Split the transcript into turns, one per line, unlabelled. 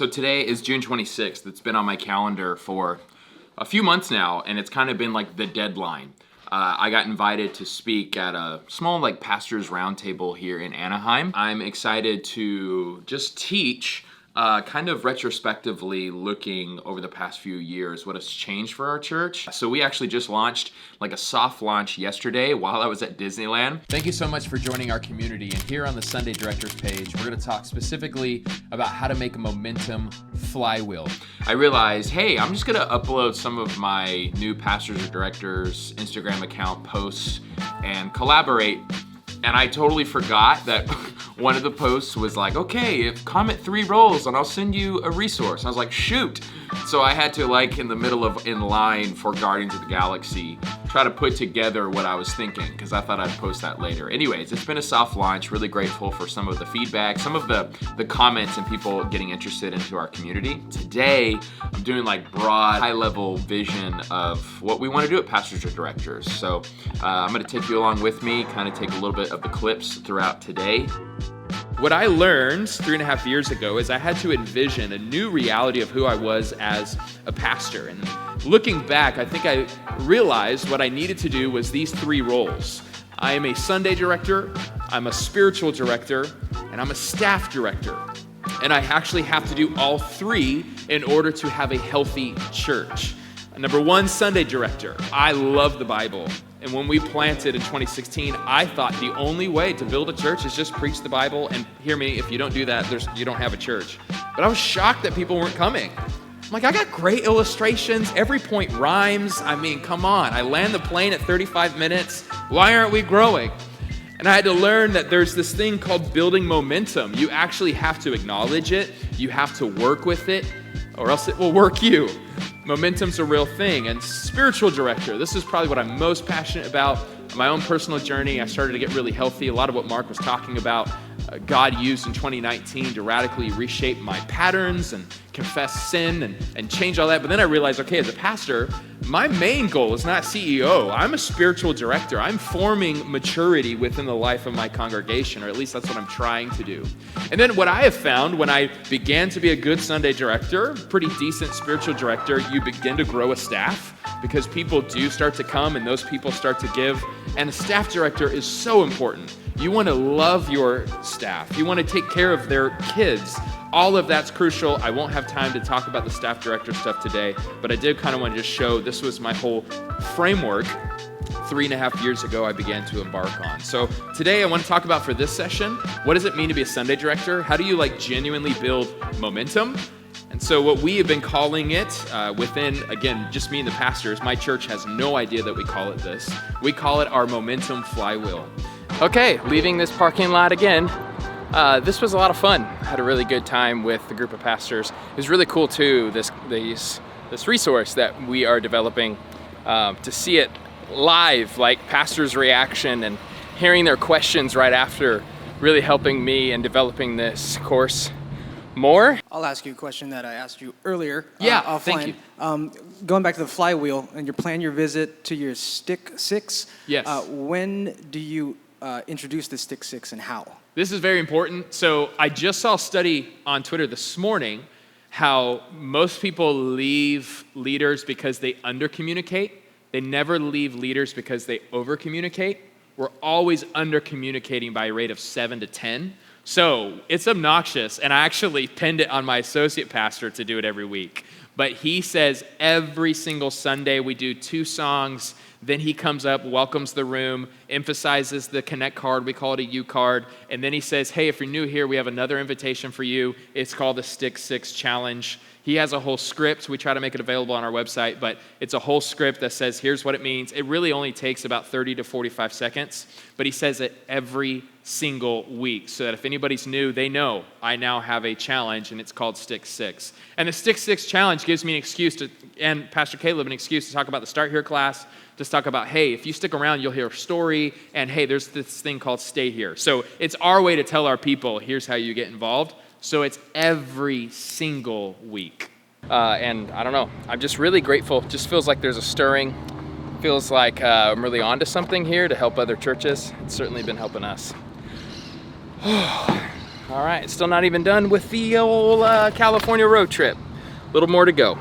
So today is June 26th. It's been on my calendar for a few months now, and it's kind of been like the deadline. I got invited to speak at a small pastors roundtable here in Anaheim. I'm excited to just teach kind of retrospectively looking over the past few years what has changed for our church. So we actually just launched a soft launch yesterday while I was at Disneyland. Thank you so much for joining our community. And here on the Sunday Directors page, we're going to talk specifically about how to make a Momentum Flywheel. I realized, hey, I'm just going to upload some of my new pastors or directors Instagram account posts and collaborate. And I totally forgot that one of the posts was like, okay, comment 3 roles and I'll send you a resource. And I was like, shoot. So I had to in the middle of in line for Guardians of the Galaxy, try to put together what I was thinking because I thought I'd post that later. Anyways, it's been a soft launch. Really grateful for some of the feedback, some of the comments and people getting interested into our community. Today, I'm doing broad, high-level vision of what we want to do at Pastors or Directors. So I'm going to take you along with me, kind of take a little bit of the clips throughout today. What I learned 3.5 years ago is I had to envision a new reality of who I was as a pastor. And looking back, I think I realized what I needed to do was these 3 roles. I am a Sunday director, I'm a spiritual director, and I'm a staff director. And I actually have to do all 3 in order to have a healthy church. Number 1, Sunday director. I love the Bible. And when we planted in 2016, I thought the only way to build a church is just preach the Bible. And hear me, if you don't do that, you don't have a church. But I was shocked that people weren't coming. I'm like, I got great illustrations. Every point rhymes. I mean, come on. I land the plane at 35 minutes. Why aren't we growing? And I had to learn that there's this thing called building momentum. You actually have to acknowledge it. You have to work with it, or else it will work you. Momentum's a real thing. And spiritual director, this is probably what I'm most passionate about. My own personal journey, I started to get really healthy. A lot of what Mark was talking about, God used in 2019 to radically reshape my patterns and confess sin and change all that. But then I realized, okay, as a pastor, my main goal is not CEO. I'm a spiritual director. I'm forming maturity within the life of my congregation, or at least that's what I'm trying to do. And then what I have found when I began to be a good Sunday director, pretty decent spiritual director, you begin to grow a staff because people do start to come and those people start to give. And a staff director is so important. You want to love your staff. You want to take care of their kids. All of that's crucial. I won't have time to talk about the staff director stuff today, but I did kind of want to just show this was my whole framework 3.5 years ago I began to embark on. So today I want to talk about for this session, what does it mean to be a Sunday director? How do you genuinely build momentum? And so what we have been calling it within, again, just me and the pastors, my church has no idea that we call it this. We call it our Momentum Flywheel. Okay, leaving this parking lot again. This was a lot of fun. I had a really good time with the group of pastors. It was really cool too, this resource that we are developing, to see it live, pastors' reaction and hearing their questions right after, really helping me in developing this course more.
I'll ask you a question that I asked you earlier.
Yeah,
offline.
thank you.
Going back to the flywheel, and you plan your visit to your stick 6.
Yes.
When do you introduce the stick 6 and how?
This is very important. So I just saw a study on Twitter this morning how most people leave leaders because they under-communicate. They never leave leaders because they over-communicate. We're always under-communicating by a rate of 7 to 10. So it's obnoxious, and I actually pinned it on my associate pastor to do it every week. But he says every single Sunday we do 2 songs, then he comes up, welcomes the room, emphasizes the Connect card, we call it a U card, and then he says, hey, if you're new here, we have another invitation for you. It's called the Stick 6 Challenge. He has a whole script. We try to make it available on our website, but it's a whole script that says, here's what it means. It really only takes about 30 to 45 seconds, but he says it every single week so that if anybody's new, they know I now have a challenge, and it's called Stick 6. And the Stick 6 Challenge gives me an excuse to, and Pastor Caleb an excuse to talk about the Start Here class, to talk about, hey, if you stick around, you'll hear a story, and hey, there's this thing called Stay Here. So it's our way to tell our people, here's how you get involved. So it's every single week. And I don't know, I'm just really grateful. Just feels like there's a stirring. Feels like I'm really onto something here to help other churches. It's certainly been helping us. All right, still not even done with the old California road trip. A little more to go.